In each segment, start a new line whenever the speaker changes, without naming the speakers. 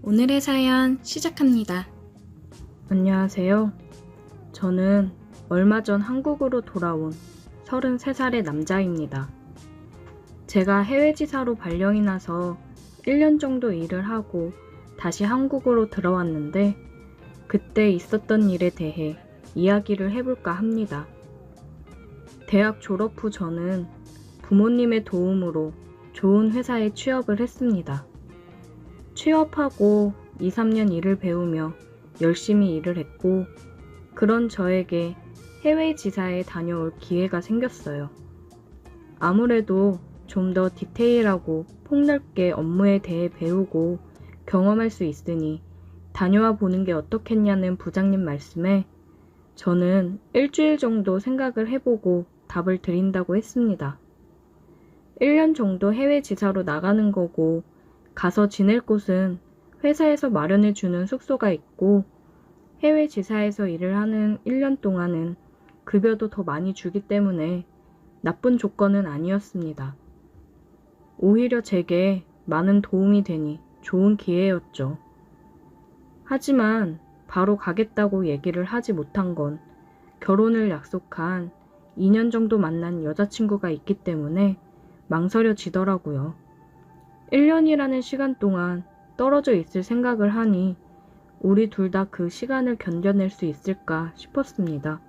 오늘의 사연 시작합니다.
안녕하세요. 저는 얼마 전 한국으로 돌아온 33살의 남자입니다. 제가 해외지사로 발령이 나서 1년 정도 일을 하고 다시 한국으로 들어왔는데 그때 있었던 일에 대해 이야기를 해볼까 합니다. 대학 졸업 후 저는 부모님의 도움으로 좋은 회사에 취업을 했습니다. 취업하고 2, 3년 일을 배우며 열심히 일을 했고 그런 저에게 해외 지사에 다녀올 기회가 생겼어요. 아무래도 좀 더 디테일하고 폭넓게 업무에 대해 배우고 경험할 수 있으니 다녀와 보는 게 어떻겠냐는 부장님 말씀에 저는 일주일 정도 생각을 해보고 답을 드린다고 했습니다. 1년 정도 해외 지사로 나가는 거고 가서 지낼 곳은 회사에서 마련해주는 숙소가 있고 해외 지사에서 일을 하는 1년 동안은 급여도 더 많이 주기 때문에 나쁜 조건은 아니었습니다. 오히려 제게 많은 도움이 되니 좋은 기회였죠. 하지만 바로 가겠다고 얘기를 하지 못한 건 결혼을 약속한 2년 정도 만난 여자친구가 있기 때문에 망설여지더라고요. 1년이라는 시간 동안 떨어져 있을 생각을 하니 우리 둘 다 그 시간을 견뎌낼 수 있을까 싶었습니다.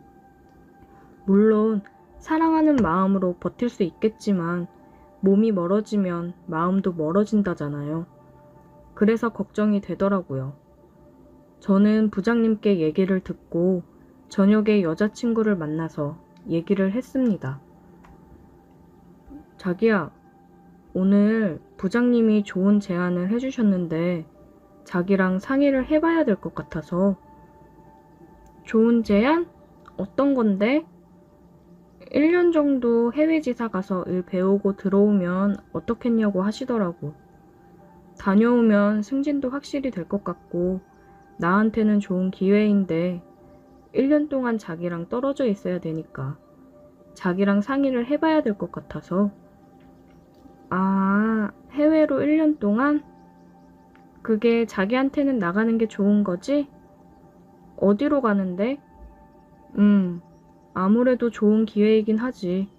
물론 사랑하는 마음으로 버틸 수 있겠지만 몸이 멀어지면 마음도 멀어진다잖아요. 그래서 걱정이 되더라고요. 저는 부장님께 얘기를 듣고 저녁에 여자친구를 만나서 얘기를 했습니다. 자기야, 오늘 부장님이 좋은 제안을 해주셨는데 자기랑 상의를 해봐야 될 것 같아서. 좋은 제안? 어떤 건데? 1년 정도 해외 지사 가서 일 배우고 들어오면 어떻겠냐고 하시더라고. 다녀오면 승진도 확실히 될 것 같고 나한테는 좋은 기회인데 1년 동안 자기랑 떨어져 있어야 되니까 자기랑 상의를 해봐야 될 것 같아서. 아, 해외로 1년 동안? 그게 자기한테는 나가는 게 좋은 거지? 어디로 가는데? 아무래도 좋은 기회이긴 하지.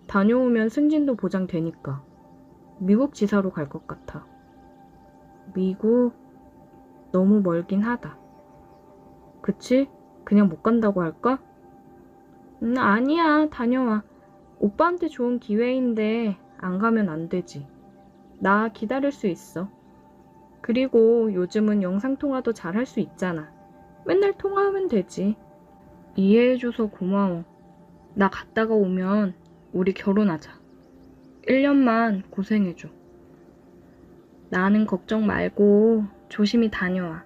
다녀오면 승진도 보장되니까. 미국 지사로 갈 것 같아. 미국? 너무 멀긴 하다. 그치? 그냥 못 간다고 할까? 아니야, 다녀와. 오빠한테 좋은 기회인데 안 가면 안 되지. 나 기다릴 수 있어. 그리고 요즘은 영상통화도 잘 할 수 있잖아. 맨날 통화하면 되지. 이해해줘서 고마워. 나 갔다가 오면 우리 결혼하자. 1년만 고생해줘. 나는 걱정 말고 조심히 다녀와.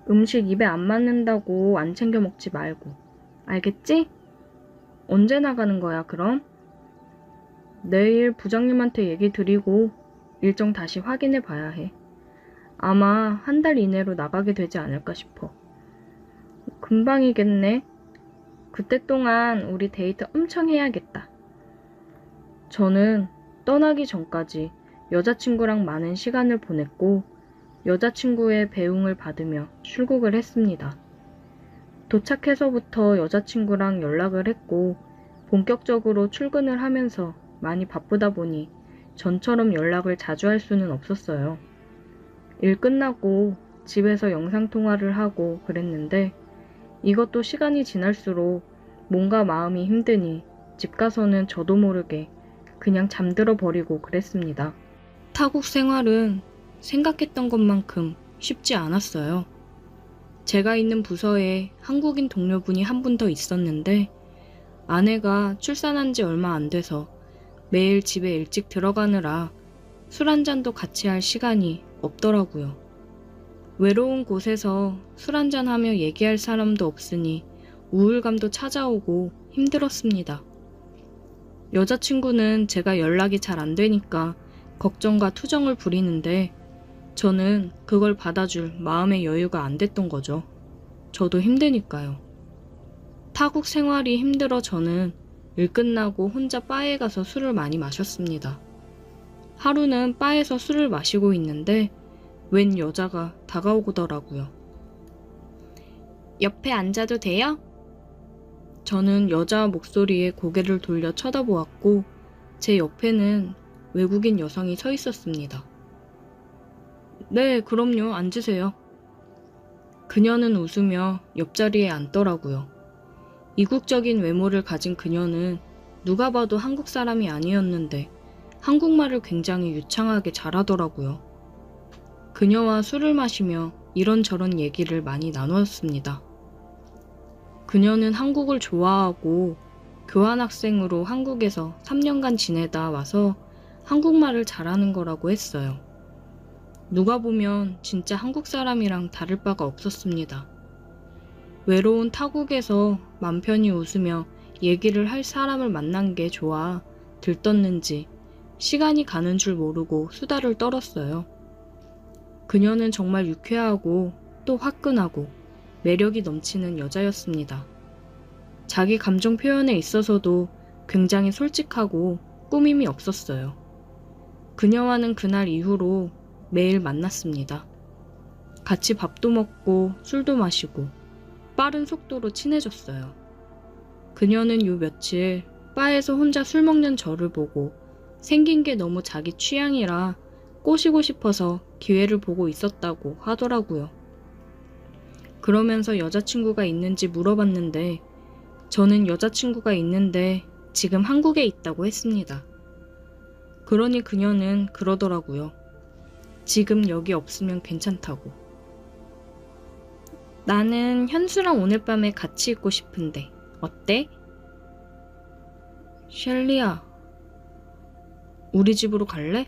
음식 입에 안 맞는다고 안 챙겨 먹지 말고. 알겠지? 언제 나가는 거야, 그럼? 내일 부장님한테 얘기 드리고 일정 다시 확인해 봐야 해. 아마 한 달 이내로 나가게 되지 않을까 싶어. 금방이겠네. 그때 동안 우리 데이트 엄청 해야겠다. 저는 떠나기 전까지 여자친구랑 많은 시간을 보냈고 여자친구의 배웅을 받으며 출국을 했습니다. 도착해서부터 여자친구랑 연락을 했고 본격적으로 출근을 하면서 많이 바쁘다 보니 전처럼 연락을 자주 할 수는 없었어요. 일 끝나고 집에서 영상통화를 하고 그랬는데 이것도 시간이 지날수록 뭔가 마음이 힘드니 집 가서는 저도 모르게 그냥 잠들어 버리고 그랬습니다. 타국 생활은 생각했던 것만큼 쉽지 않았어요. 제가 있는 부서에 한국인 동료분이 한 분 더 있었는데 아내가 출산한 지 얼마 안 돼서 매일 집에 일찍 들어가느라 술 한 잔도 같이 할 시간이 없더라고요. 외로운 곳에서 술 한잔하며 얘기할 사람도 없으니 우울감도 찾아오고 힘들었습니다. 여자친구는 제가 연락이 잘 안 되니까 걱정과 투정을 부리는데 저는 그걸 받아줄 마음의 여유가 안 됐던 거죠. 저도 힘드니까요. 타국 생활이 힘들어 저는 일 끝나고 혼자 바에 가서 술을 많이 마셨습니다. 하루는 바에서 술을 마시고 있는데 웬 여자가 다가오더라고요.
옆에 앉아도 돼요?
저는 여자 목소리에 고개를 돌려 쳐다보았고 제 옆에는 외국인 여성이 서 있었습니다. 네, 그럼요. 앉으세요. 그녀는 웃으며 옆자리에 앉더라고요. 이국적인 외모를 가진 그녀는 누가 봐도 한국 사람이 아니었는데 한국말을 굉장히 유창하게 잘하더라고요. 그녀와 술을 마시며 이런저런 얘기를 많이 나누었습니다. 그녀는 한국을 좋아하고 교환학생으로 한국에서 3년간 지내다 와서 한국말을 잘하는 거라고 했어요. 누가 보면 진짜 한국 사람이랑 다를 바가 없었습니다. 외로운 타국에서 맘 편히 웃으며 얘기를 할 사람을 만난 게 좋아 들떴는지 시간이 가는 줄 모르고 수다를 떨었어요. 그녀는 정말 유쾌하고 또 화끈하고 매력이 넘치는 여자였습니다. 자기 감정 표현에 있어서도 굉장히 솔직하고 꾸밈이 없었어요. 그녀와는 그날 이후로 매일 만났습니다. 같이 밥도 먹고 술도 마시고 빠른 속도로 친해졌어요. 그녀는 요 며칠 바에서 혼자 술 먹는 저를 보고 생긴 게 너무 자기 취향이라 꼬시고 싶어서 기회를 보고 있었다고 하더라고요. 그러면서 여자친구가 있는지 물어봤는데 저는 여자친구가 있는데 지금 한국에 있다고 했습니다. 그러니 그녀는 그러더라고요. 지금 여기 없으면 괜찮다고.
나는 현수랑 오늘 밤에 같이 있고 싶은데 어때?
셸리야, 우리 집으로 갈래?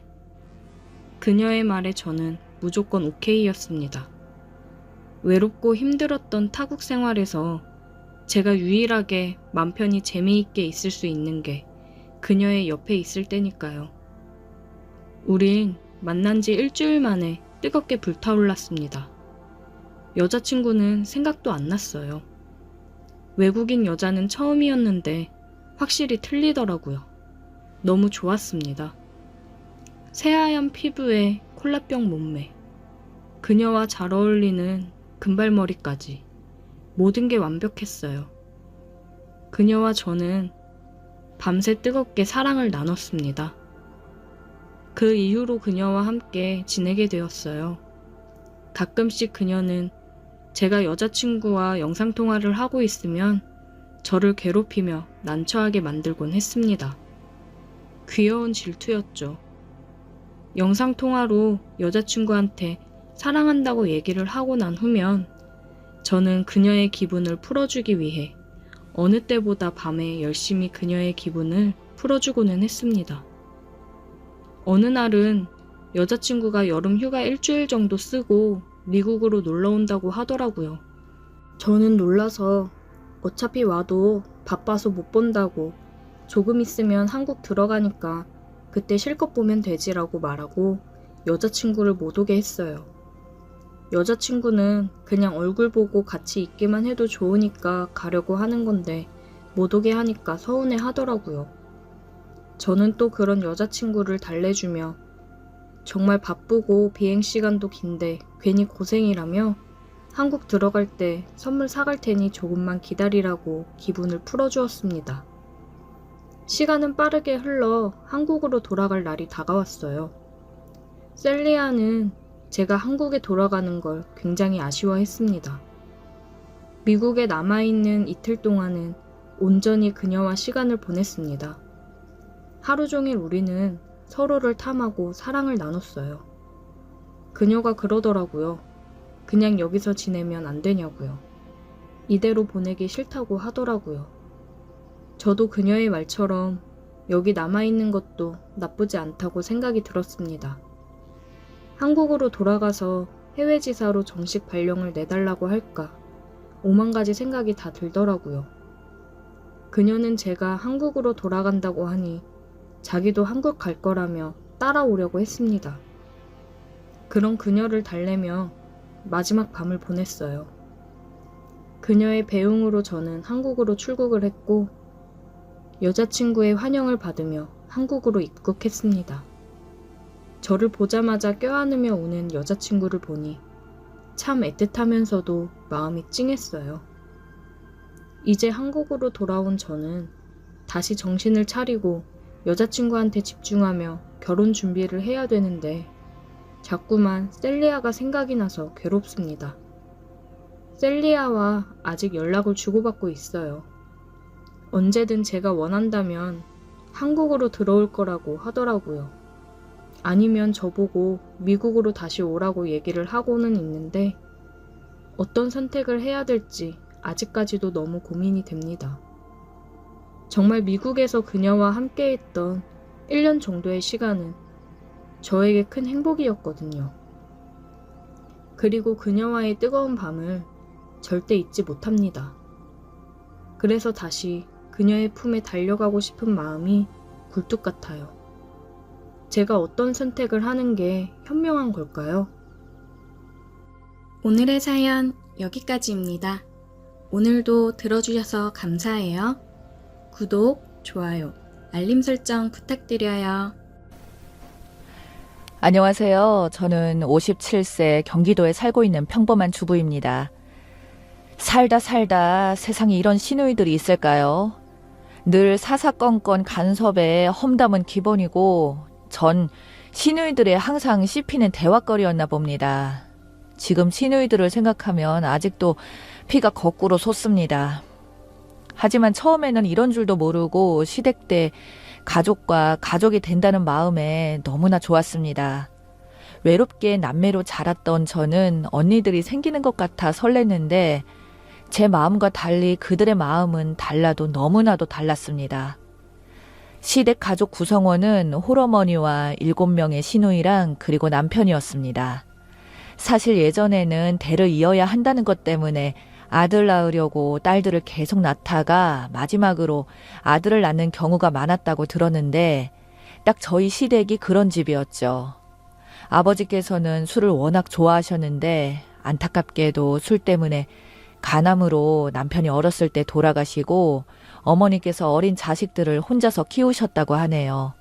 그녀의 말에 저는 무조건 오케이였습니다. 외롭고 힘들었던 타국 생활에서 제가 유일하게 맘 편히 재미있게 있을 수 있는 게 그녀의 옆에 있을 때니까요. 우린 만난 지 일주일 만에 뜨겁게 불타올랐습니다. 여자친구는 생각도 안 났어요. 외국인 여자는 처음이었는데 확실히 틀리더라고요. 너무 좋았습니다. 새하얀 피부에 콜라병 몸매, 그녀와 잘 어울리는 금발머리까지 모든 게 완벽했어요. 그녀와 저는 밤새 뜨겁게 사랑을 나눴습니다. 그 이후로 그녀와 함께 지내게 되었어요. 가끔씩 그녀는 제가 여자친구와 영상통화를 하고 있으면 저를 괴롭히며 난처하게 만들곤 했습니다. 귀여운 질투였죠. 영상통화로 여자친구한테 사랑한다고 얘기를 하고 난 후면 저는 그녀의 기분을 풀어주기 위해 어느 때보다 밤에 열심히 그녀의 기분을 풀어주고는 했습니다. 어느 날은 여자친구가 여름 휴가 일주일 정도 쓰고 미국으로 놀러 온다고 하더라고요. 저는 놀라서 어차피 와도 바빠서 못 본다고 조금 있으면 한국 들어가니까 그때 실컷 보면 되지라고 말하고 여자친구를 못 오게 했어요. 여자친구는 그냥 얼굴 보고 같이 있기만 해도 좋으니까 가려고 하는 건데 못 오게 하니까 서운해 하더라고요. 저는 또 그런 여자친구를 달래주며 정말 바쁘고 비행시간도 긴데 괜히 고생이라며 한국 들어갈 때 선물 사갈 테니 조금만 기다리라고 기분을 풀어주었습니다. 시간은 빠르게 흘러 한국으로 돌아갈 날이 다가왔어요. 셀리아는 제가 한국에 돌아가는 걸 굉장히 아쉬워했습니다. 미국에 남아있는 이틀 동안은 온전히 그녀와 시간을 보냈습니다. 하루 종일 우리는 서로를 탐하고 사랑을 나눴어요. 그녀가 그러더라고요. 그냥 여기서 지내면 안 되냐고요. 이대로 보내기 싫다고 하더라고요. 저도 그녀의 말처럼 여기 남아있는 것도 나쁘지 않다고 생각이 들었습니다. 한국으로 돌아가서 해외지사로 정식 발령을 내달라고 할까 5만 가지 생각이 다 들더라고요. 그녀는 제가 한국으로 돌아간다고 하니 자기도 한국 갈 거라며 따라오려고 했습니다. 그런 그녀를 달래며 마지막 밤을 보냈어요. 그녀의 배웅으로 저는 한국으로 출국을 했고 여자친구의 환영을 받으며 한국으로 입국했습니다. 저를 보자마자 껴안으며 오는 여자친구를 보니 참 애틋하면서도 마음이 찡했어요. 이제 한국으로 돌아온 저는 다시 정신을 차리고 여자친구한테 집중하며 결혼 준비를 해야 되는데 자꾸만 셀리아가 생각이 나서 괴롭습니다. 셀리아와 아직 연락을 주고받고 있어요. 언제든 제가 원한다면 한국으로 들어올 거라고 하더라고요. 아니면 저보고 미국으로 다시 오라고 얘기를 하고는 있는데 어떤 선택을 해야 될지 아직까지도 너무 고민이 됩니다. 정말 미국에서 그녀와 함께했던 1년 정도의 시간은 저에게 큰 행복이었거든요. 그리고 그녀와의 뜨거운 밤을 절대 잊지 못합니다. 그래서 다시 그녀의 품에 달려가고 싶은 마음이 굴뚝 같아요. 제가 어떤 선택을 하는 게 현명한 걸까요?
오늘의 사연 여기까지입니다. 오늘도 들어주셔서 감사해요. 구독, 좋아요, 알림 설정 부탁드려요.
안녕하세요. 저는 57세 경기도에 살고 있는 평범한 주부입니다. 살다 세상에 이런 시누이들이 있을까요? 늘 사사건건 간섭에 험담은 기본이고 전 시누이들의 항상 씹히는 대화거리였나 봅니다. 지금 시누이들을 생각하면 아직도 피가 거꾸로 솟습니다. 하지만 처음에는 이런 줄도 모르고 시댁 때 가족과 가족이 된다는 마음에 너무나 좋았습니다. 외롭게 남매로 자랐던 저는 언니들이 생기는 것 같아 설렜는데 제 마음과 달리 그들의 마음은 달라도 너무나도 달랐습니다. 시댁 가족 구성원은 홀어머니와 7명의 시누이랑 그리고 남편이었습니다. 사실 예전에는 대를 이어야 한다는 것 때문에 아들 낳으려고 딸들을 계속 낳다가 마지막으로 아들을 낳는 경우가 많았다고 들었는데 딱 저희 시댁이 그런 집이었죠. 아버지께서는 술을 워낙 좋아하셨는데 안타깝게도 술 때문에 간암으로 남편이 어렸을 때 돌아가시고 어머니께서 어린 자식들을 혼자서 키우셨다고 하네요.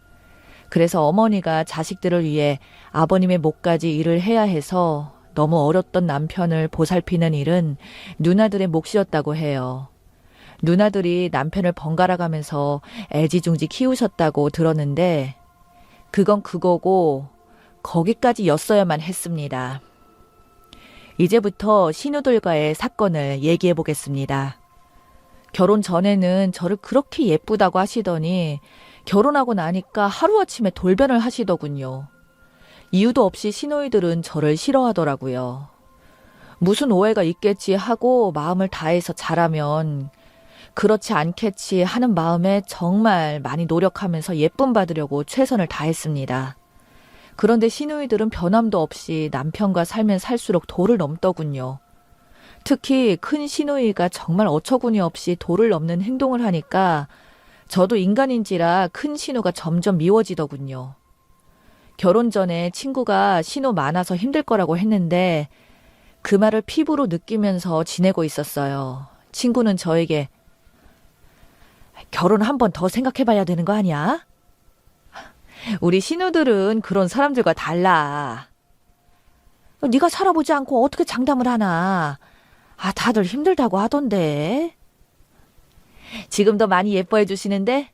그래서 어머니가 자식들을 위해 아버님의 몫까지 일을 해야 해서 너무 어렸던 남편을 보살피는 일은 누나들의 몫이었다고 해요. 누나들이 남편을 번갈아 가면서 애지중지 키우셨다고 들었는데 그건 그거고 거기까지였어야만 했습니다. 이제부터 신우들과의 사건을 얘기해 보겠습니다. 결혼 전에는 저를 그렇게 예쁘다고 하시더니 결혼하고 나니까 하루아침에 돌변을 하시더군요. 이유도 없이 시누이들은 저를 싫어하더라고요. 무슨 오해가 있겠지 하고 마음을 다해서 잘하면 그렇지 않겠지 하는 마음에 정말 많이 노력하면서 예쁨 받으려고 최선을 다했습니다. 그런데 시누이들은 변함도 없이 남편과 살면 살수록 도를 넘더군요. 특히 큰 시누이가 정말 어처구니 없이 도를 넘는 행동을 하니까 저도 인간인지라 큰 시누가 점점 미워지더군요. 결혼 전에 친구가 시누 많아서 힘들 거라고 했는데 그 말을 피부로 느끼면서 지내고 있었어요. 친구는 저에게 결혼 한 번 더 생각해봐야 되는 거 아니야? 우리 시누들은 그런 사람들과 달라. 네가 살아보지 않고 어떻게 장담을 하나. 다들 힘들다고 하던데. 지금도 많이 예뻐해 주시는데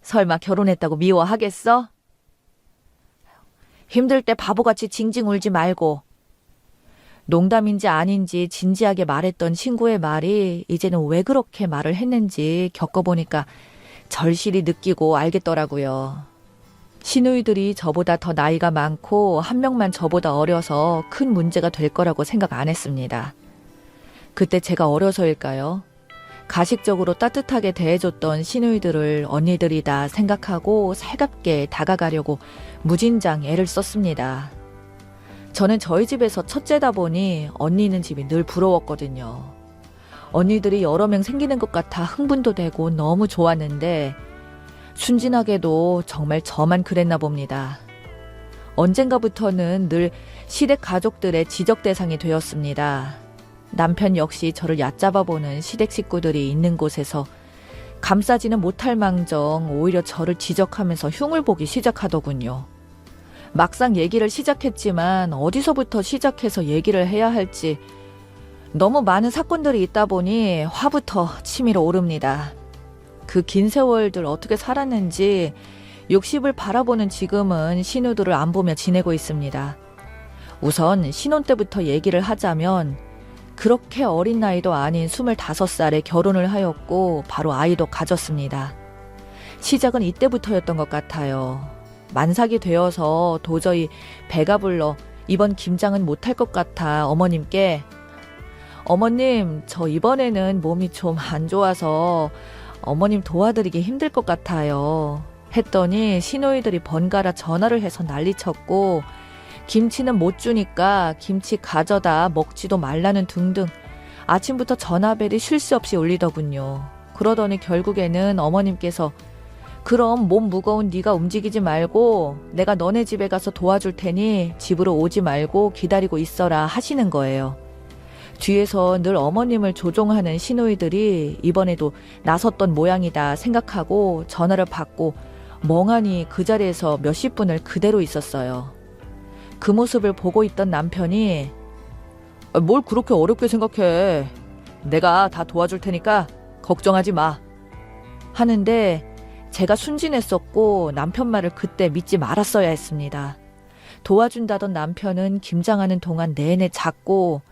설마 결혼했다고 미워하겠어? 힘들 때 바보같이 징징 울지 말고. 농담인지 아닌지 진지하게 말했던 친구의 말이 이제는 왜 그렇게 말을 했는지 겪어보니까 절실히 느끼고 알겠더라고요. 시누이들이 저보다 더 나이가 많고 한 명만 저보다 어려서 큰 문제가 될 거라고 생각 안 했습니다. 그때 제가 어려서일까요? 가식적으로 따뜻하게 대해줬던 시누이들을 언니들이다 생각하고 살갑게 다가가려고 무진장 애를 썼습니다. 저는 저희 집에서 첫째다 보니 언니 있는 집이 늘 부러웠거든요. 언니들이 여러 명 생기는 것 같아 흥분도 되고 너무 좋았는데 순진하게도 정말 저만 그랬나 봅니다. 언젠가부터는 늘 시댁 가족들의 지적 대상이 되었습니다. 남편 역시 저를 얕잡아보는 시댁 식구들이 있는 곳에서 감싸지는 못할 망정 오히려 저를 지적하면서 흉을 보기 시작하더군요. 막상 얘기를 시작했지만 어디서부터 시작해서 얘기를 해야 할지 너무 많은 사건들이 있다 보니 화부터 치밀어 오릅니다. 그 긴 세월들 어떻게 살았는지 60을 바라보는 지금은 신우들을 안 보며 지내고 있습니다. 우선 신혼 때부터 얘기를 하자면 그렇게 어린 나이도 아닌 25살에 결혼을 하였고 바로 아이도 가졌습니다. 시작은 이때부터였던 것 같아요. 만삭이 되어서 도저히 배가 불러 이번 김장은 못할 것 같아 어머님께 어머님, 저 이번에는 몸이 좀 안 좋아서 어머님 도와드리기 힘들 것 같아요. 했더니 시누이들이 번갈아 전화를 해서 난리쳤고 김치는 못 주니까 김치 가져다 먹지도 말라는 등등 아침부터 전화벨이 쉴 새 없이 울리더군요. 그러더니 결국에는 어머님께서 그럼 몸 무거운 네가 움직이지 말고 내가 너네 집에 가서 도와줄 테니 집으로 오지 말고 기다리고 있어라 하시는 거예요. 뒤에서 늘 어머님을 조종하는 시누이들이 이번에도 나섰던 모양이다 생각하고 전화를 받고 멍하니 그 자리에서 몇십 분을 그대로 있었어요. 그 모습을 보고 있던 남편이 뭘 그렇게 어렵게 생각해. 내가 다 도와줄 테니까 걱정하지 마. 하는데 제가 순진했었고 남편 말을 그때 믿지 말았어야 했습니다. 도와준다던 남편은 김장하는 동안 내내 잤고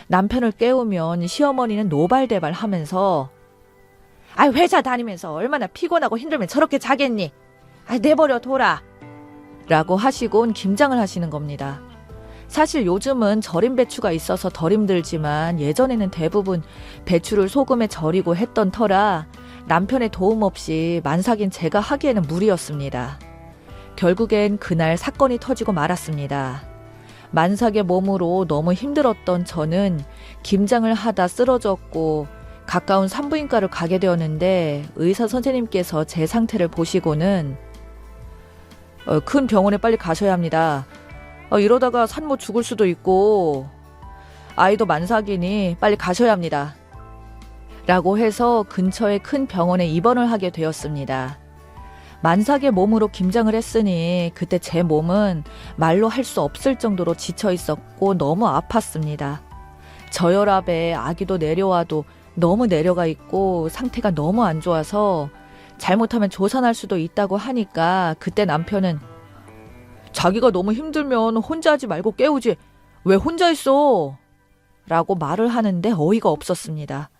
남편을 깨우면 시어머니는 노발대발 하면서 회사 다니면서 얼마나 피곤하고 힘들면 저렇게 자겠니? 내버려 둬라. 라고 하시곤 김장을 하시는 겁니다. 사실 요즘은 절임 배추가 있어서 덜 힘들지만 예전에는 대부분 배추를 소금에 절이고 했던 터라 남편의 도움 없이 만삭인 제가 하기에는 무리였습니다. 결국엔 그날 사건이 터지고 말았습니다. 만삭의 몸으로 너무 힘들었던 저는 김장을 하다 쓰러졌고 가까운 산부인과를 가게 되었는데 의사 선생님께서 제 상태를 보시고는 큰 병원에 빨리 가셔야 합니다. 이러다가 산모 죽을 수도 있고 아이도 만삭이니 빨리 가셔야 합니다. 라고 해서 근처의 큰 병원에 입원을 하게 되었습니다. 만삭의 몸으로 김장을 했으니 그때 제 몸은 말로 할 수 없을 정도로 지쳐 있었고 너무 아팠습니다. 저혈압에 아기도 내려와도 너무 내려가 있고 상태가 너무 안 좋아서 잘못하면 조산할 수도 있다고 하니까 그때 남편은 자기가 너무 힘들면 혼자 하지 말고 깨우지 왜 혼자 있어? 라고 말을 하는데 어이가 없었습니다.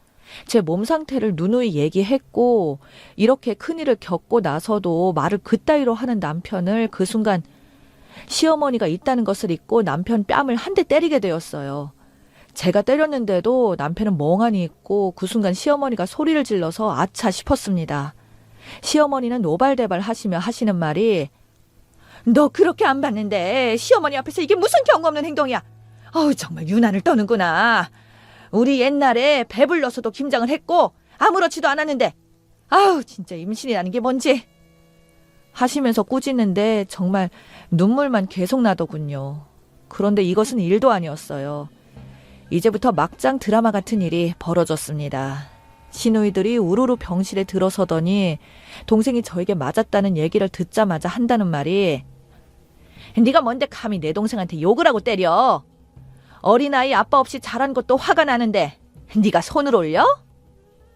제 몸 상태를 누누이 얘기했고 이렇게 큰일을 겪고 나서도 말을 그따위로 하는 남편을 그 순간 시어머니가 있다는 것을 잊고 남편 뺨을 한 대 때리게 되었어요. 제가 때렸는데도 남편은 멍하니 있고 그 순간 시어머니가 소리를 질러서 아차 싶었습니다. 시어머니는 노발대발 하시며 하시는 말이 너 그렇게 안 봤는데 시어머니 앞에서 이게 무슨 경고 없는 행동이야. 정말 유난을 떠는구나. 우리 옛날에 배불러서도 김장을 했고 아무렇지도 않았는데 진짜 임신이라는 게 뭔지 하시면서 꾸짖는데 정말 눈물만 계속 나더군요. 그런데 이것은 일도 아니었어요. 이제부터 막장 드라마 같은 일이 벌어졌습니다. 시누이들이 우르르 병실에 들어서더니 동생이 저에게 맞았다는 얘기를 듣자마자 한다는 말이 네가 뭔데 감히 내 동생한테 욕을 하고 때려. 어린아이 아빠 없이 자란 것도 화가 나는데 네가 손을 올려?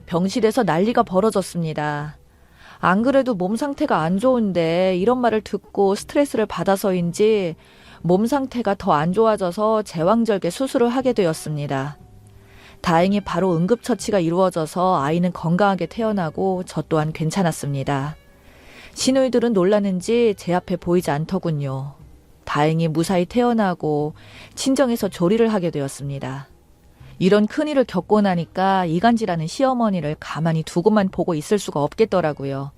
병실에서 난리가 벌어졌습니다. 안 그래도 몸 상태가 안 좋은데 이런 말을 듣고 스트레스를 받아서인지 몸 상태가 더 안 좋아져서 제왕절개 수술을 하게 되었습니다. 다행히 바로 응급처치가 이루어져서 아이는 건강하게 태어나고 저 또한 괜찮았습니다. 시누이들은 놀랐는지 제 앞에 보이지 않더군요. 다행히 무사히 태어나고 친정에서 조리를 하게 되었습니다. 이런 큰일을 겪고 나니까 이간질하는 시어머니를 가만히 두고만 보고 있을 수가 없겠더라고요.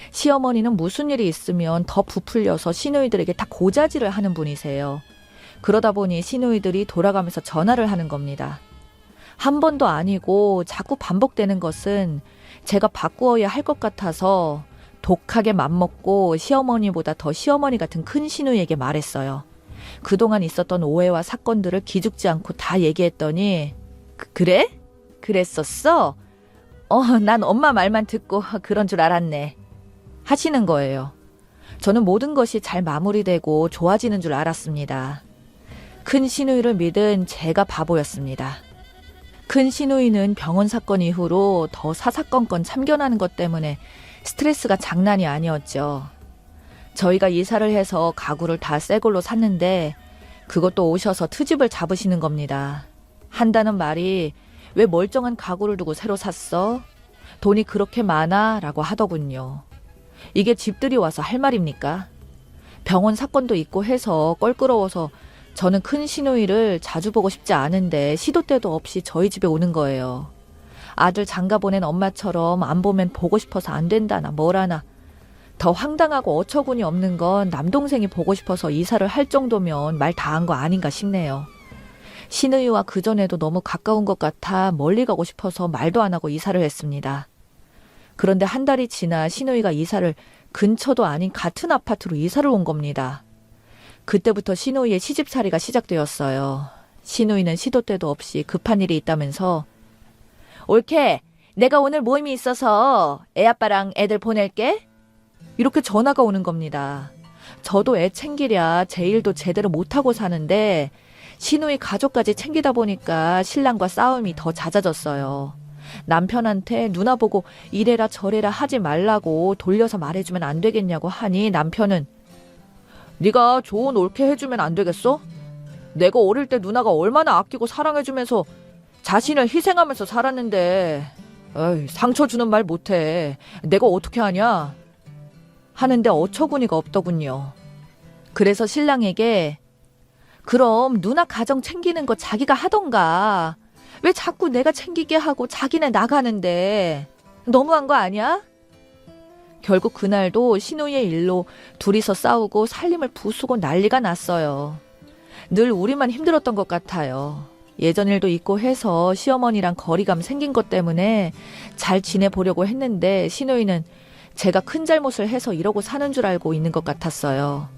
시어머니는 무슨 일이 있으면 더 부풀려서 시누이들에게 다 고자질을 하는 분이세요. 그러다 보니 시누이들이 돌아가면서 전화를 하는 겁니다. 한 번도 아니고 자꾸 반복되는 것은 제가 바꾸어야 할 것 같아서 독하게 맘먹고 시어머니보다 더 시어머니 같은 큰 시누이에게 말했어요. 그동안 있었던 오해와 사건들을 기죽지 않고 다 얘기했더니 그래? 그랬었어? 난 엄마 말만 듣고 그런 줄 알았네. 하시는 거예요. 저는 모든 것이 잘 마무리되고 좋아지는 줄 알았습니다. 큰 시누이를 믿은 제가 바보였습니다. 큰 시누이는 병원 사건 이후로 더 사사건건 참견하는 것 때문에 스트레스가 장난이 아니었죠. 저희가 이사를 해서 가구를 다 새 걸로 샀는데 그것도 오셔서 트집을 잡으시는 겁니다. 한다는 말이 왜 멀쩡한 가구를 두고 새로 샀어? 돈이 그렇게 많아? 라고 하더군요. 이게 집들이 와서 할 말입니까? 병원 사건도 있고 해서 껄끄러워서 저는 큰 시누이를 자주 보고 싶지 않은데 시도 때도 없이 저희 집에 오는 거예요. 아들 장가 보낸 엄마처럼 안 보면 보고 싶어서 안 된다나 뭐라나. 더 황당하고 어처구니 없는 건 남동생이 보고 싶어서 이사를 할 정도면 말 다 한 거 아닌가 싶네요. 시누이와 그전에도 너무 가까운 것 같아 멀리 가고 싶어서 말도 안 하고 이사를 했습니다. 그런데 한 달이 지나 시누이가 이사를 근처도 아닌 같은 아파트로 이사를 온 겁니다. 그때부터 시누이의 시집살이가 시작되었어요. 시누이는 시도 때도 없이 급한 일이 있다면서 올케, 내가 오늘 모임이 있어서 애아빠랑 애들 보낼게. 이렇게 전화가 오는 겁니다. 저도 애 챙기랴 제 일도 제대로 못하고 사는데 시누이 가족까지 챙기다 보니까 신랑과 싸움이 더 잦아졌어요. 남편한테 누나 보고 이래라 저래라 하지 말라고 돌려서 말해주면 안 되겠냐고 하니 남편은 네가 좋은 올케 해주면 안 되겠어? 내가 어릴 때 누나가 얼마나 아끼고 사랑해주면서 자신을 희생하면서 살았는데 에이, 상처 주는 말 못해. 내가 어떻게 하냐? 하는데 어처구니가 없더군요. 그래서 신랑에게 그럼 누나 가정 챙기는 거 자기가 하던가. 왜 자꾸 내가 챙기게 하고 자기네 나가는데 너무한 거 아니야? 결국 그날도 시누이의 일로 둘이서 싸우고 살림을 부수고 난리가 났어요. 늘 우리만 힘들었던 것 같아요. 예전 일도 있고 해서 시어머니랑 거리감 생긴 것 때문에 잘 지내보려고 했는데 시누이는 제가 큰 잘못을 해서 이러고 사는 줄 알고 있는 것 같았어요.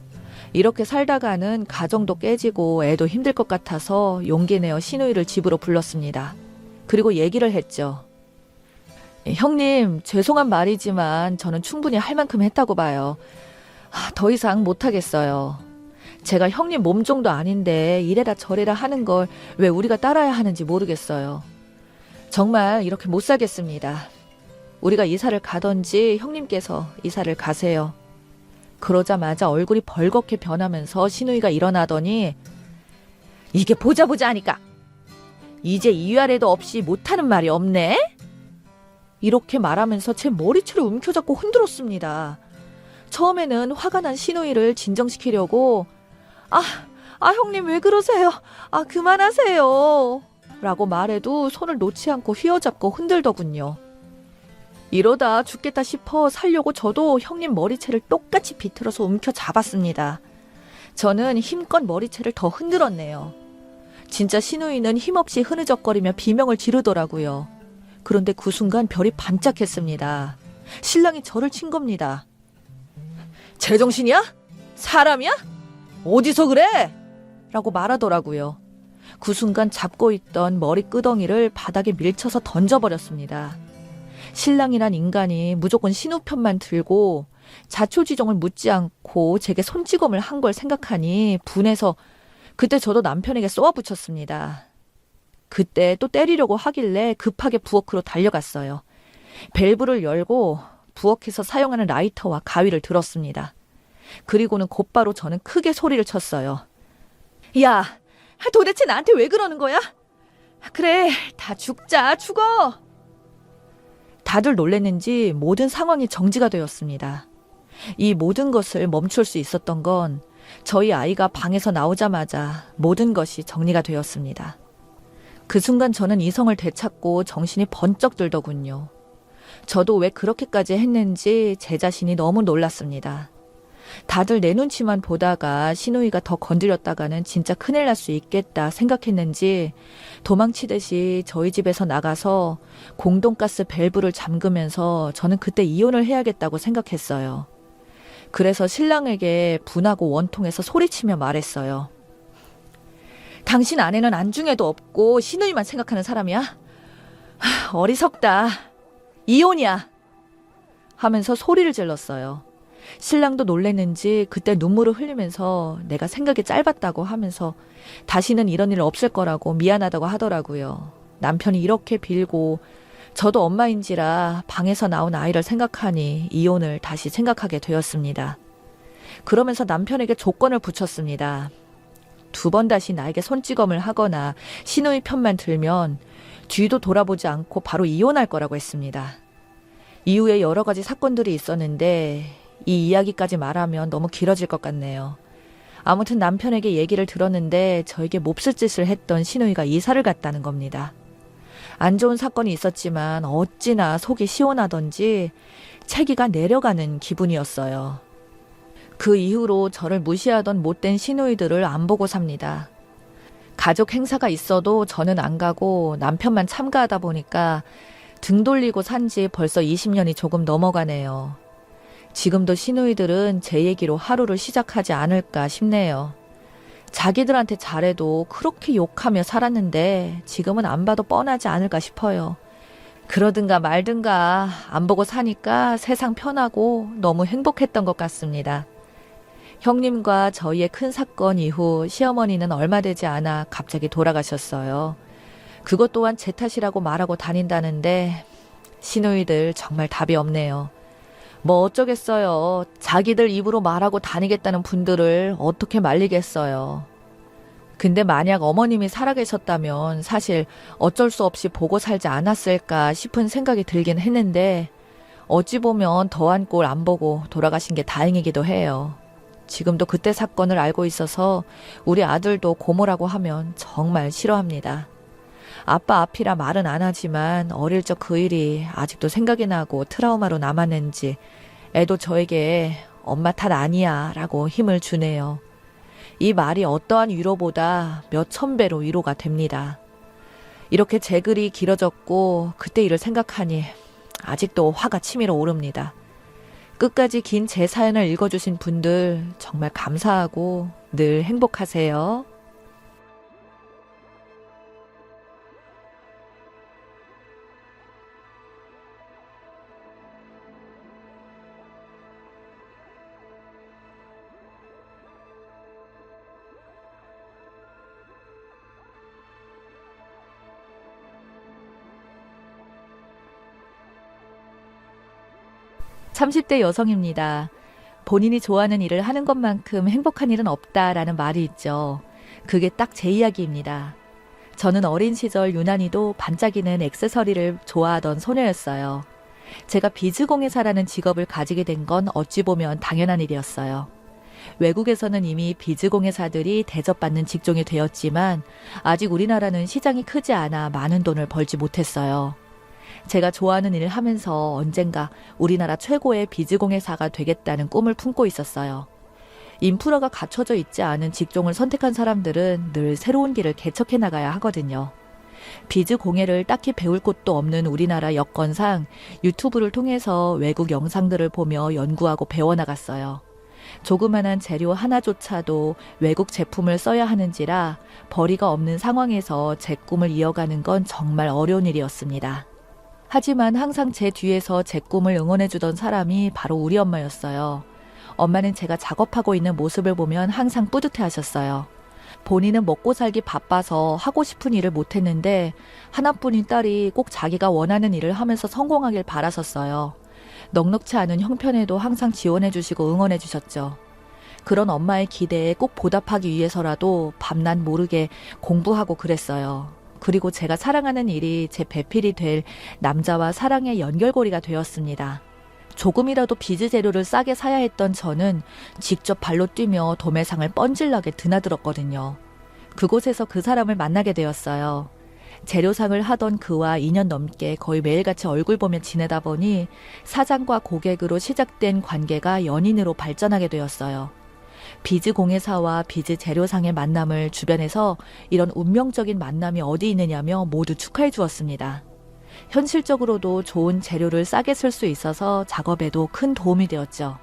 이렇게 살다가는 가정도 깨지고 애도 힘들 것 같아서 용기 내어 시누이를 집으로 불렀습니다. 그리고 얘기를 했죠. 형님, 죄송한 말이지만 저는 충분히 할 만큼 했다고 봐요. 더 이상 못하겠어요. 제가 형님 몸종도 아닌데 이래라 저래라 하는 걸 왜 우리가 따라야 하는지 모르겠어요. 정말 이렇게 못 살겠습니다. 우리가 이사를 가던지 형님께서 이사를 가세요. 그러자마자 얼굴이 벌겋게 변하면서 시누이가 일어나더니 이게 보자 하니까 이제 이위아래도 없이 못하는 말이 없네? 이렇게 말하면서 제 머리채를 움켜잡고 흔들었습니다. 처음에는 화가 난 시누이를 진정시키려고 형님 왜 그러세요? 그만하세요. 라고 말해도 손을 놓지 않고 휘어잡고 흔들더군요. 이러다 죽겠다 싶어 살려고 저도 형님 머리채를 똑같이 비틀어서 움켜잡았습니다. 저는 힘껏 머리채를 더 흔들었네요. 진짜 시누이는 힘없이 흐느적거리며 비명을 지르더라고요. 그런데 그 순간 별이 반짝했습니다. 신랑이 저를 친 겁니다. 제정신이야? 사람이야? 어디서 그래? 라고 말하더라고요. 그 순간 잡고 있던 머리 끄덩이를 바닥에 밀쳐서 던져버렸습니다. 신랑이란 인간이 무조건 신우 편만 들고 자초지종을 묻지 않고 제게 손찌검을 한 걸 생각하니 분해서 그때 저도 남편에게 쏘아붙였습니다. 그때 또 때리려고 하길래 급하게 부엌으로 달려갔어요. 밸브를 열고 부엌에서 사용하는 라이터와 가위를 들었습니다. 그리고는 곧바로 저는 크게 소리를 쳤어요. 야, 도대체 나한테 왜 그러는 거야? 그래, 다 죽어. 다들 놀랐는지 모든 상황이 정지가 되었습니다. 이 모든 것을 멈출 수 있었던 건 저희 아이가 방에서 나오자마자 모든 것이 정리가 되었습니다. 그 순간 저는 이성을 되찾고 정신이 번쩍 들더군요. 저도 왜 그렇게까지 했는지 제 자신이 너무 놀랐습니다. 다들 내 눈치만 보다가 시누이가 더 건드렸다가는 진짜 큰일 날 수 있겠다 생각했는지 도망치듯이 저희 집에서 나가서 공동가스 밸브를 잠그면서 저는 그때 이혼을 해야겠다고 생각했어요. 그래서 신랑에게 분하고 원통해서 소리치며 말했어요. 당신 아내는 안중에도 없고 시누이만 생각하는 사람이야? 어리석다. 이혼이야. 하면서 소리를 질렀어요. 신랑도 놀랬는지 그때 눈물을 흘리면서 내가 생각이 짧았다고 하면서 다시는 이런 일 없을 거라고 미안하다고 하더라고요. 남편이 이렇게 빌고 저도 엄마인지라 방에서 나온 아이를 생각하니 이혼을 다시 생각하게 되었습니다. 그러면서 남편에게 조건을 붙였습니다. 2번 다시 나에게 손찌검을 하거나 시누이 편만 들면 뒤도 돌아보지 않고 바로 이혼할 거라고 했습니다. 이후에 여러 가지 사건들이 있었는데 이 이야기까지 말하면 너무 길어질 것 같네요. 아무튼 남편에게 얘기를 들었는데 저에게 몹쓸 짓을 했던 시누이가 이사를 갔다는 겁니다. 안 좋은 사건이 있었지만 어찌나 속이 시원하던지 체기가 내려가는 기분이었어요. 그 이후로 저를 무시하던 못된 시누이들을 안 보고 삽니다. 가족 행사가 있어도 저는 안 가고 남편만 참가하다 보니까 등 돌리고 산 지 벌써 20년이 조금 넘어가네요. 지금도 시누이들은 제 얘기로 하루를 시작하지 않을까 싶네요. 자기들한테 잘해도 그렇게 욕하며 살았는데 지금은 안 봐도 뻔하지 않을까 싶어요. 그러든가 말든가 안 보고 사니까 세상 편하고 너무 행복했던 것 같습니다. 형님과 저희의 큰 사건 이후 시어머니는 얼마 되지 않아 갑자기 돌아가셨어요. 그것 또한 제 탓이라고 말하고 다닌다는데 시누이들 정말 답이 없네요. 뭐 어쩌겠어요. 자기들 입으로 말하고 다니겠다는 분들을 어떻게 말리겠어요. 근데 만약 어머님이 살아계셨다면 사실 어쩔 수 없이 보고 살지 않았을까 싶은 생각이 들긴 했는데 어찌 보면 더한 꼴 안 보고 돌아가신 게 다행이기도 해요. 지금도 그때 사건을 알고 있어서 우리 아들도 고모라고 하면 정말 싫어합니다. 아빠 앞이라 말은 안 하지만 어릴 적 그 일이 아직도 생각이 나고 트라우마로 남았는지 애도 저에게 엄마 탓 아니야 라고 힘을 주네요. 이 말이 어떠한 위로보다 몇 천 배로 위로가 됩니다. 이렇게 제 글이 길어졌고 그때 일을 생각하니 아직도 화가 치밀어 오릅니다. 끝까지 긴 제 사연을 읽어주신 분들 정말 감사하고 늘 행복하세요. (30대) 여성입니다. 본인이 좋아하는 일을 하는 것만큼 행복한 일은 없다라는 말이 있죠. 그게 딱 제 이야기입니다. 저는 어린 시절 유난히도 반짝이는 액세서리를 좋아하던 소녀였어요. 제가 비즈공예사라는 직업을 가지게 된 건 어찌 보면 당연한 일이었어요. 외국에서는 이미 비즈공예사들이 대접받는 직종이 되었지만 아직 우리나라는 시장이 크지 않아 많은 돈을 벌지 못했어요. 제가 좋아하는 일을 하면서 언젠가 우리나라 최고의 비즈공예사가 되겠다는 꿈을 품고 있었어요. 인프라가 갖춰져 있지 않은 직종을 선택한 사람들은 늘 새로운 길을 개척해 나가야 하거든요. 비즈공예를 딱히 배울 곳도 없는 우리나라 여건상 유튜브를 통해서 외국 영상들을 보며 연구하고 배워나갔어요. 조그만한 재료 하나조차도 외국 제품을 써야 하는지라 벌이가 없는 상황에서 제 꿈을 이어가는 건 정말 어려운 일이었습니다. 하지만 항상 제 뒤에서 제 꿈을 응원해주던 사람이 바로 우리 엄마였어요. 엄마는 제가 작업하고 있는 모습을 보면 항상 뿌듯해하셨어요. 본인은 먹고 살기 바빠서 하고 싶은 일을 못했는데 하나뿐인 딸이 꼭 자기가 원하는 일을 하면서 성공하길 바라셨어요. 넉넉치 않은 형편에도 항상 지원해주시고 응원해주셨죠. 그런 엄마의 기대에 꼭 보답하기 위해서라도 밤낮 모르게 공부하고 그랬어요. 그리고 제가 사랑하는 일이 제 배필이 될 남자와 사랑의 연결고리가 되었습니다. 조금이라도 비즈 재료를 싸게 사야 했던 저는 직접 발로 뛰며 도매상을 뻔질나게 드나들었거든요. 그곳에서 그 사람을 만나게 되었어요. 재료상을 하던 그와 2년 넘게 거의 매일같이 얼굴 보며 지내다 보니 사장과 고객으로 시작된 관계가 연인으로 발전하게 되었어요. 비즈 공예사와 비즈 재료상의 만남을 주변에서 이런 운명적인 만남이 어디 있느냐며 모두 축하해 주었습니다. 현실적으로도 좋은 재료를 싸게 쓸 수 있어서 작업에도 큰 도움이 되었죠.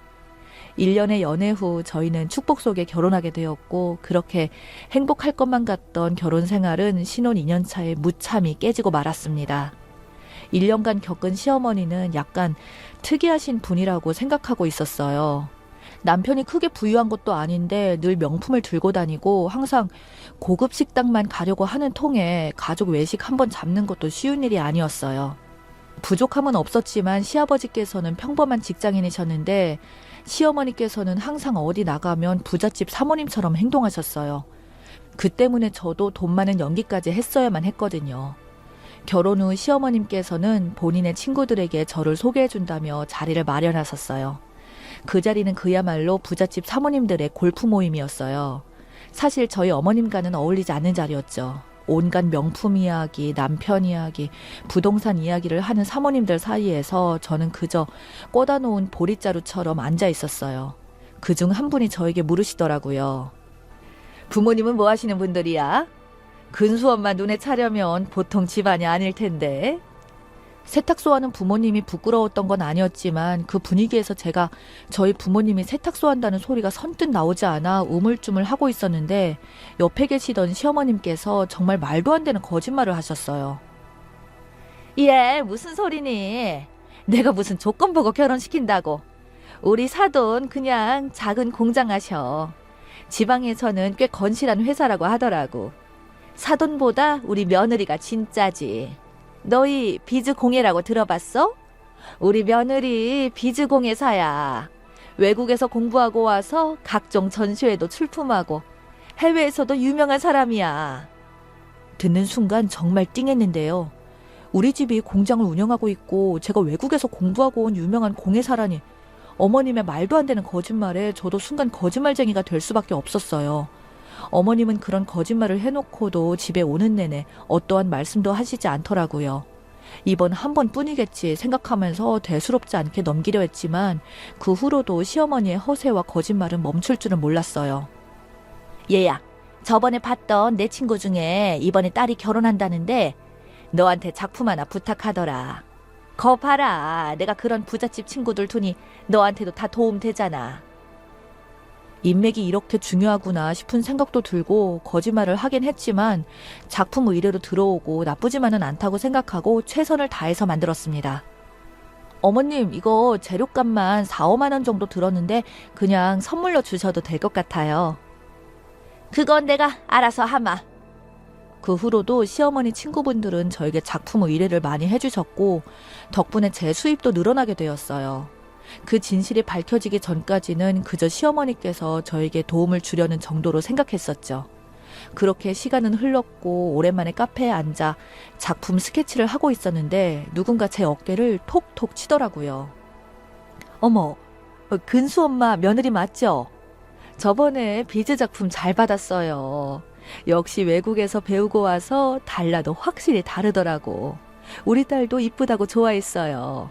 1년의 연애 후 저희는 축복 속에 결혼하게 되었고 그렇게 행복할 것만 같던 결혼 생활은 신혼 2년 차에 무참히 깨지고 말았습니다. 1년간 겪은 시어머니는 약간 특이하신 분이라고 생각하고 있었어요. 남편이 크게 부유한 것도 아닌데 늘 명품을 들고 다니고 항상 고급 식당만 가려고 하는 통에 가족 외식 한번 잡는 것도 쉬운 일이 아니었어요. 부족함은 없었지만 시아버지께서는 평범한 직장인이셨는데 시어머니께서는 항상 어디 나가면 부잣집 사모님처럼 행동하셨어요. 그 때문에 저도 돈 많은 연기까지 했어야만 했거든요. 결혼 후 시어머님께서는 본인의 친구들에게 저를 소개해준다며 자리를 마련하셨어요. 그 자리는 그야말로 부잣집 사모님들의 골프 모임이었어요. 사실 저희 어머님과는 어울리지 않는 자리였죠. 온갖 명품 이야기, 남편 이야기, 부동산 이야기를 하는 사모님들 사이에서 저는 그저 꽂아 놓은 보릿자루처럼 앉아 있었어요. 그중 한 분이 저에게 물으시더라고요. 부모님은 뭐 하시는 분들이야? 근수 엄마 눈에 차려면 보통 집안이 아닐 텐데. 세탁소 하는 부모님이 부끄러웠던 건 아니었지만 그 분위기에서 제가 저희 부모님이 세탁소 한다는 소리가 선뜻 나오지 않아 우물쭈물 하고 있었는데 옆에 계시던 시어머님께서 정말 말도 안 되는 거짓말을 하셨어요. 예, 무슨 소리니? 내가 무슨 조건 보고 결혼시킨다고. 우리 사돈 그냥 작은 공장 하셔. 지방에서는 꽤 건실한 회사라고 하더라고. 사돈보다 우리 며느리가 진짜지. 너희 비즈공예라고 들어봤어? 우리 며느리 비즈공예사야. 외국에서 공부하고 와서 각종 전시회도 출품하고 해외에서도 유명한 사람이야. 듣는 순간 정말 띵했는데요. 우리 집이 공장을 운영하고 있고 제가 외국에서 공부하고 온 유명한 공예사라니 어머님의 말도 안 되는 거짓말에 저도 순간 거짓말쟁이가 될 수밖에 없었어요. 어머님은 그런 거짓말을 해놓고도 집에 오는 내내 어떠한 말씀도 하시지 않더라고요. 이번 한 번뿐이겠지 생각하면서 대수롭지 않게 넘기려 했지만 그 후로도 시어머니의 허세와 거짓말은 멈출 줄은 몰랐어요. 얘야, 저번에 봤던 내 친구 중에 이번에 딸이 결혼한다는데 너한테 작품 하나 부탁하더라. 거 봐라. 내가 그런 부잣집 친구들 두니 너한테도 다 도움 되잖아. 인맥이 이렇게 중요하구나 싶은 생각도 들고 거짓말을 하긴 했지만 작품 의뢰로 들어오고 나쁘지만은 않다고 생각하고 최선을 다해서 만들었습니다. 어머님, 이거 재료값만 4, 5만 원 정도 들었는데 그냥 선물로 주셔도 될 것 같아요. 그건 내가 알아서 하마. 그 후로도 시어머니 친구분들은 저에게 작품 의뢰를 많이 해주셨고 덕분에 제 수입도 늘어나게 되었어요. 그 진실이 밝혀지기 전까지는 그저 시어머니께서 저에게 도움을 주려는 정도로 생각했었죠. 그렇게 시간은 흘렀고 오랜만에 카페에 앉아 작품 스케치를 하고 있었는데 누군가 제 어깨를 톡톡 치더라고요. 어머, 근수 엄마 며느리 맞죠? 저번에 비즈 작품 잘 받았어요. 역시 외국에서 배우고 와서 달라도 확실히 다르더라고. 우리 딸도 이쁘다고 좋아했어요.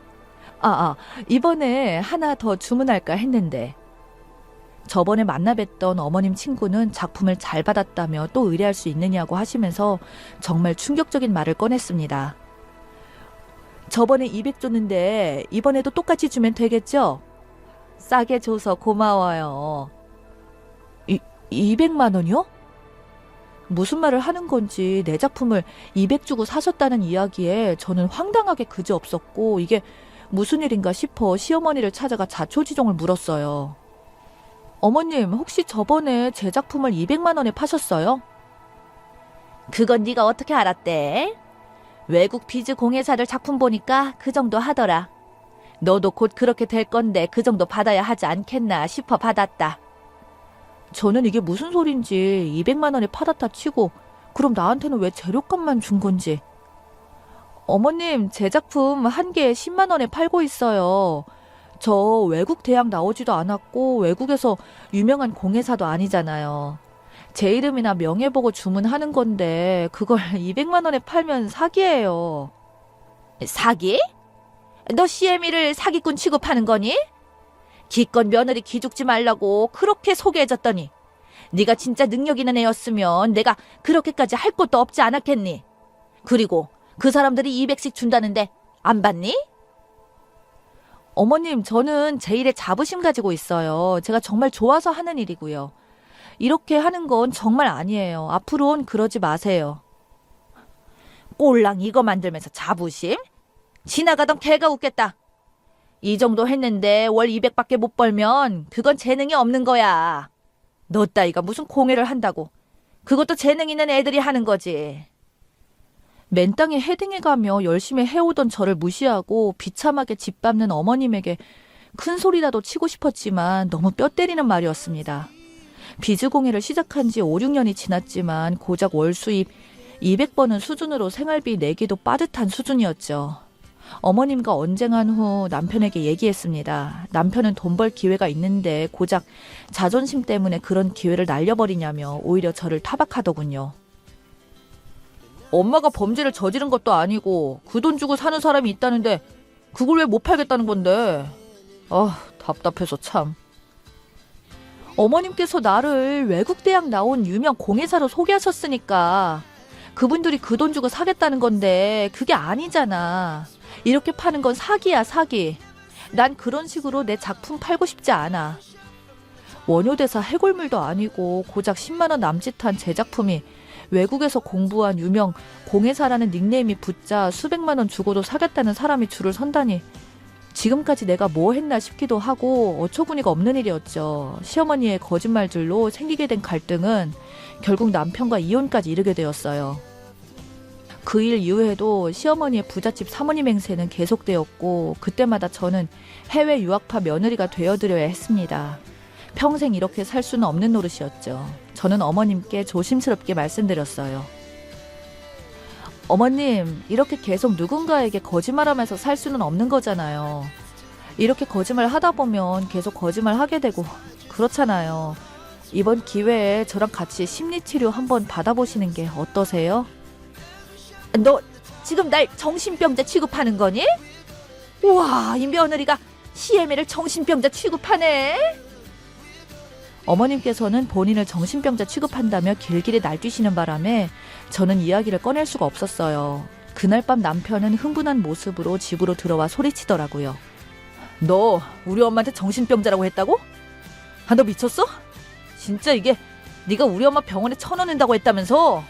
이번에 하나 더 주문할까 했는데. 저번에 만나 뵀던 어머님 친구는 작품을 잘 받았다며 또 의뢰할 수 있느냐고 하시면서 정말 충격적인 말을 꺼냈습니다. 저번에 200 줬는데 이번에도 똑같이 주면 되겠죠? 싸게 줘서 고마워요. 200만 원이요? 무슨 말을 하는 건지 내 작품을 200 주고 사셨다는 이야기에 저는 황당하게 그지없었고 이게 무슨 일인가 싶어 시어머니를 찾아가 자초지종을 물었어요. 어머님, 혹시 저번에 제 작품을 200만 원에 파셨어요? 그건 네가 어떻게 알았대? 외국 비즈 공예사들 작품 보니까 그 정도 하더라. 너도 곧 그렇게 될 건데 그 정도 받아야 하지 않겠나 싶어 받았다. 저는 이게 무슨 소린지 200만 원에 팔았다 치고 그럼 나한테는 왜 재료값만 준 건지. 어머님, 제 작품 한 개에 10만 원에 팔고 있어요. 저 외국 대학 나오지도 않았고 외국에서 유명한 공예사도 아니잖아요. 제 이름이나 명예 보고 주문하는 건데 그걸 200만 원에 팔면 사기예요. 사기? 너 CM이를 사기꾼 취급하는 거니? 기껏 며느리 기죽지 말라고 그렇게 소개해줬더니 네가 진짜 능력 있는 애였으면 내가 그렇게까지 할 것도 없지 않았겠니? 그리고 그 사람들이 200씩 준다는데 안 받니? 어머님, 저는 제 일에 자부심 가지고 있어요. 제가 정말 좋아서 하는 일이고요. 이렇게 하는 건 정말 아니에요. 앞으로는 그러지 마세요. 꼴랑 이거 만들면서 자부심? 지나가던 개가 웃겠다. 이 정도 했는데 월 200밖에 못 벌면 그건 재능이 없는 거야. 너 따위가 무슨 공예를 한다고. 그것도 재능 있는 애들이 하는 거지. 맨땅에 헤딩해가며 열심히 해오던 저를 무시하고 비참하게 짓밟는 어머님에게 큰 소리라도 치고 싶었지만 너무 뼈 때리는 말이었습니다. 비즈공예를 시작한 지 5, 6년이 지났지만 고작 월 수입 200버는 수준으로 생활비 내기도 빠듯한 수준이었죠. 어머님과 언쟁한 후 남편에게 얘기했습니다. 남편은 돈 벌 기회가 있는데 고작 자존심 때문에 그런 기회를 날려버리냐며 오히려 저를 타박하더군요. 엄마가 범죄를 저지른 것도 아니고 그 돈 주고 사는 사람이 있다는데 그걸 왜 못 팔겠다는 건데. 답답해서 참. 어머님께서 나를 외국 대학 나온 유명 공예사로 소개하셨으니까 그분들이 그 돈 주고 사겠다는 건데 그게 아니잖아. 이렇게 파는 건 사기야, 사기. 난 그런 식으로 내 작품 팔고 싶지 않아. 원효대사 해골물도 아니고 고작 10만 원 남짓한 제 작품이 외국에서 공부한 유명 공예사라는 닉네임이 붙자 수백만 원 주고도 사겠다는 사람이 줄을 선다니 지금까지 내가 뭐 했나 싶기도 하고 어처구니가 없는 일이었죠. 시어머니의 거짓말들로 생기게 된 갈등은 결국 남편과 이혼까지 이르게 되었어요. 그 일 이후에도 시어머니의 부잣집 사모님 행세는 계속되었고 그때마다 저는 해외 유학파 며느리가 되어드려야 했습니다. 평생 이렇게 살 수는 없는 노릇이었죠. 저는 어머님께 조심스럽게 말씀드렸어요. 어머님, 이렇게 계속 누군가에게 거짓말하면서 살 수는 없는 거잖아요. 이렇게 거짓말 하다 보면 계속 거짓말 하게 되고 그렇잖아요. 이번 기회에 저랑 같이 심리치료 한번 받아보시는 게 어떠세요? 너 지금 날 정신병자 취급하는 거니? 우와, 이 며느리가 CMA를 정신병자 취급하네. 어머님께서는 본인을 정신병자 취급한다며 길길이 날뛰시는 바람에 저는 이야기를 꺼낼 수가 없었어요. 그날 밤 남편은 흥분한 모습으로 집으로 들어와 소리치더라고요. 너 우리 엄마한테 정신병자라고 했다고? 너 미쳤어? 진짜 이게 네가 우리 엄마 병원에 쳐넣는다고 했다면서?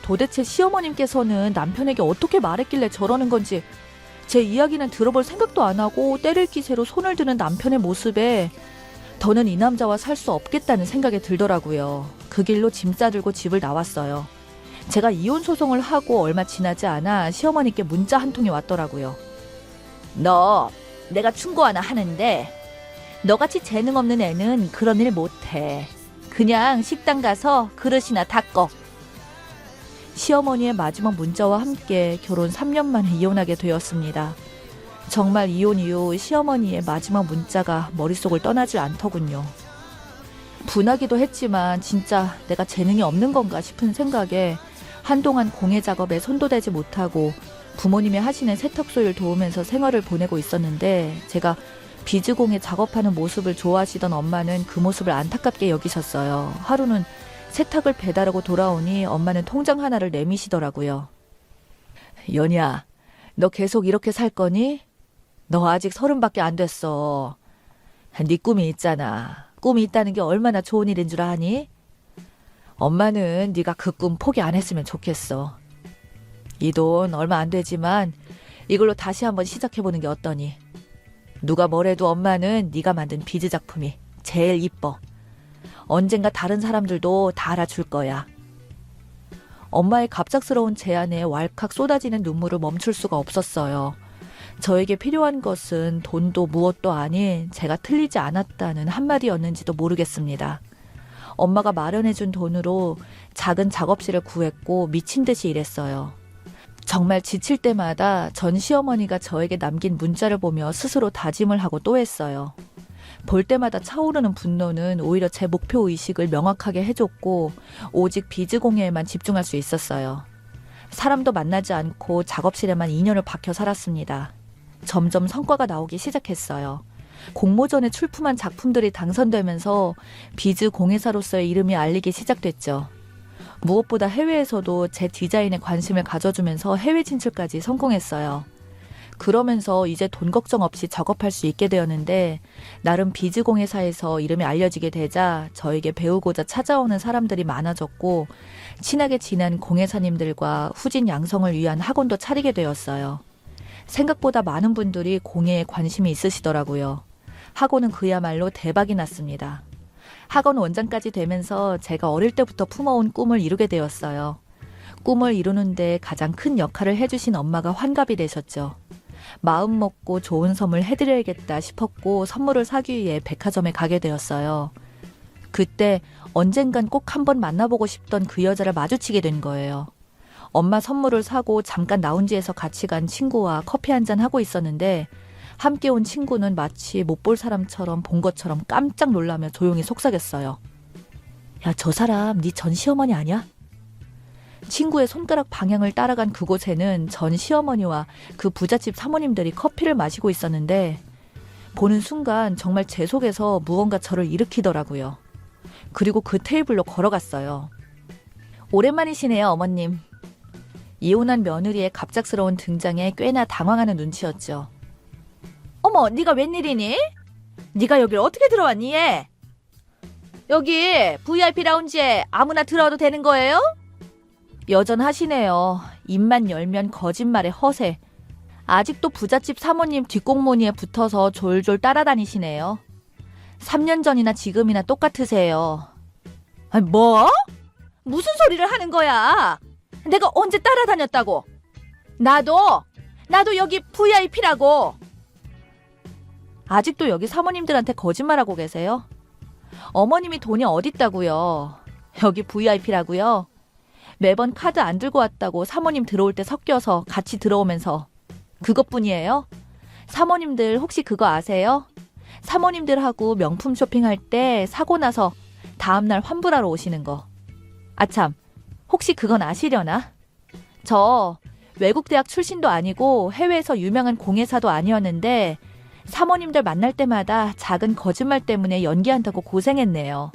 도대체 시어머님께서는 남편에게 어떻게 말했길래 저러는 건지 제 이야기는 들어볼 생각도 안 하고 때릴 기세로 손을 드는 남편의 모습에 더는 이 남자와 살 수 없겠다는 생각이 들더라고요. 그 길로 짐 싸들고 집을 나왔어요. 제가 이혼 소송을 하고 얼마 지나지 않아 시어머니께 문자 한 통이 왔더라고요. 너 내가 충고 하나 하는데 너같이 재능 없는 애는 그런 일 못해. 그냥 식당 가서 그릇이나 닦어. 시어머니의 마지막 문자와 함께 결혼 3년 만에 이혼하게 되었습니다. 정말 이혼 이후 시어머니의 마지막 문자가 머릿속을 떠나질 않더군요. 분하기도 했지만 진짜 내가 재능이 없는 건가 싶은 생각에 한동안 공예 작업에 손도 대지 못하고 부모님이 하시는 세탁소를 도우면서 생활을 보내고 있었는데 제가 비즈공예 작업하는 모습을 좋아하시던 엄마는 그 모습을 안타깝게 여기셨어요. 하루는 세탁을 배달하고 돌아오니 엄마는 통장 하나를 내미시더라고요. 연희야, 너 계속 이렇게 살 거니? 너 아직 30밖에 안 됐어. 네 꿈이 있잖아. 꿈이 있다는 게 얼마나 좋은 일인 줄 아니? 엄마는 네가 그 꿈 포기 안 했으면 좋겠어. 이 돈 얼마 안 되지만 이걸로 다시 한번 시작해보는 게 어떠니? 누가 뭐래도 엄마는 네가 만든 비즈 작품이 제일 이뻐. 언젠가 다른 사람들도 다 알아줄 거야. 엄마의 갑작스러운 제안에 왈칵 쏟아지는 눈물을 멈출 수가 없었어요. 저에게 필요한 것은 돈도 무엇도 아닌 제가 틀리지 않았다는 한마디였는지도 모르겠습니다. 엄마가 마련해준 돈으로 작은 작업실을 구했고 미친 듯이 일했어요. 정말 지칠 때마다 전 시어머니가 저에게 남긴 문자를 보며 스스로 다짐을 하고 또 했어요. 볼 때마다 차오르는 분노는 오히려 제 목표의식을 명확하게 해줬고 오직 비즈공예에만 집중할 수 있었어요. 사람도 만나지 않고 작업실에만 2년을 박혀 살았습니다. 점점 성과가 나오기 시작했어요. 공모전에 출품한 작품들이 당선되면서 비즈 공예사로서의 이름이 알리기 시작됐죠. 무엇보다 해외에서도 제 디자인에 관심을 가져주면서 해외 진출까지 성공했어요. 그러면서 이제 돈 걱정 없이 작업할 수 있게 되었는데 나름 비즈 공예사에서 이름이 알려지게 되자 저에게 배우고자 찾아오는 사람들이 많아졌고 친하게 지낸 공예사님들과 후진 양성을 위한 학원도 차리게 되었어요. 생각보다 많은 분들이 공예에 관심이 있으시더라고요. 학원은 그야말로 대박이 났습니다. 학원 원장까지 되면서 제가 어릴 때부터 품어온 꿈을 이루게 되었어요. 꿈을 이루는데 가장 큰 역할을 해주신 엄마가 환갑이 되셨죠. 마음 먹고 좋은 선물 해드려야겠다 싶었고 선물을 사기 위해 백화점에 가게 되었어요. 그때 언젠간 꼭 한번 만나보고 싶던 그 여자를 마주치게 된 거예요. 엄마 선물을 사고 잠깐 라운지에서 같이 간 친구와 커피 한잔 하고 있었는데 함께 온 친구는 마치 못 볼 사람처럼 본 것처럼 깜짝 놀라며 조용히 속삭였어요. 야, 저 사람 네 전 시어머니 아니야? 친구의 손가락 방향을 따라간 그곳에는 전 시어머니와 그 부잣집 사모님들이 커피를 마시고 있었는데 보는 순간 정말 제 속에서 무언가 저를 일으키더라고요. 그리고 그 테이블로 걸어갔어요. 오랜만이시네요, 어머님. 이혼한 며느리의 갑작스러운 등장에 꽤나 당황하는 눈치였죠. 어머, 네가 웬일이니? 네가 여길 어떻게 들어왔니, 얘? 여기 VIP 라운지에 아무나 들어와도 되는 거예요? 여전하시네요. 입만 열면 거짓말의 허세. 아직도 부잣집 사모님 뒷공무니에 붙어서 졸졸 따라다니시네요. 3년 전이나 지금이나 똑같으세요. 아니, 뭐? 무슨 소리를 하는 거야? 내가 언제 따라다녔다고? 나도 여기 VIP라고. 아직도 여기 사모님들한테 거짓말하고 계세요? 어머님이 돈이 어딨다고요? 여기 VIP라고요? 매번 카드 안 들고 왔다고 사모님 들어올 때 섞여서 같이 들어오면서 그것뿐이에요? 사모님들 혹시 그거 아세요? 사모님들하고 명품 쇼핑할 때 사고 나서 다음날 환불하러 오시는 거. 아참, 혹시 그건 아시려나? 저 외국 대학 출신도 아니고 해외에서 유명한 공예사도 아니었는데 사모님들 만날 때마다 작은 거짓말 때문에 연기한다고 고생했네요.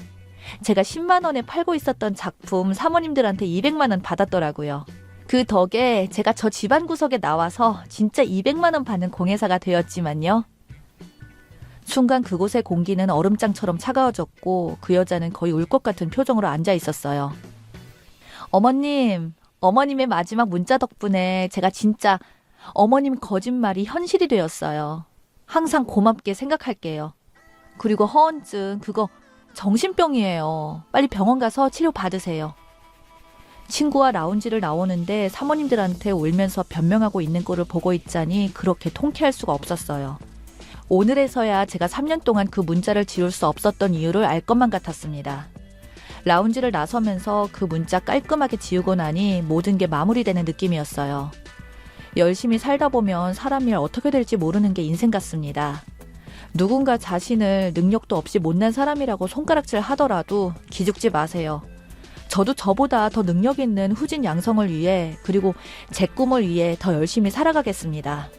제가 10만 원에 팔고 있었던 작품 사모님들한테 200만 원 받았더라고요. 그 덕에 제가 저 집안 구석에 나와서 진짜 200만 원 받는 공예사가 되었지만요. 순간 그곳의 공기는 얼음장처럼 차가워졌고 그 여자는 거의 울 것 같은 표정으로 앉아 있었어요. 어머님의 마지막 문자 덕분에 제가 진짜 어머님 거짓말이 현실이 되었어요. 항상 고맙게 생각할게요. 그리고 허언증 그거 정신병이에요. 빨리 병원 가서 치료 받으세요. 친구와 라운지를 나오는데 사모님들한테 울면서 변명하고 있는 꼴을 보고 있자니 그렇게 통쾌할 수가 없었어요. 오늘에서야 제가 3년 동안 그 문자를 지울 수 없었던 이유를 알 것만 같았습니다. 라운지를 나서면서 그 문자 깔끔하게 지우고 나니 모든 게 마무리되는 느낌이었어요. 열심히 살다 보면 사람 일 어떻게 될지 모르는 게 인생 같습니다. 누군가 자신을 능력도 없이 못난 사람이라고 손가락질 하더라도 기죽지 마세요. 저도 저보다 더 능력 있는 후진 양성을 위해 그리고 제 꿈을 위해 더 열심히 살아가겠습니다.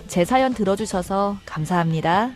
제 사연 들어주셔서 감사합니다.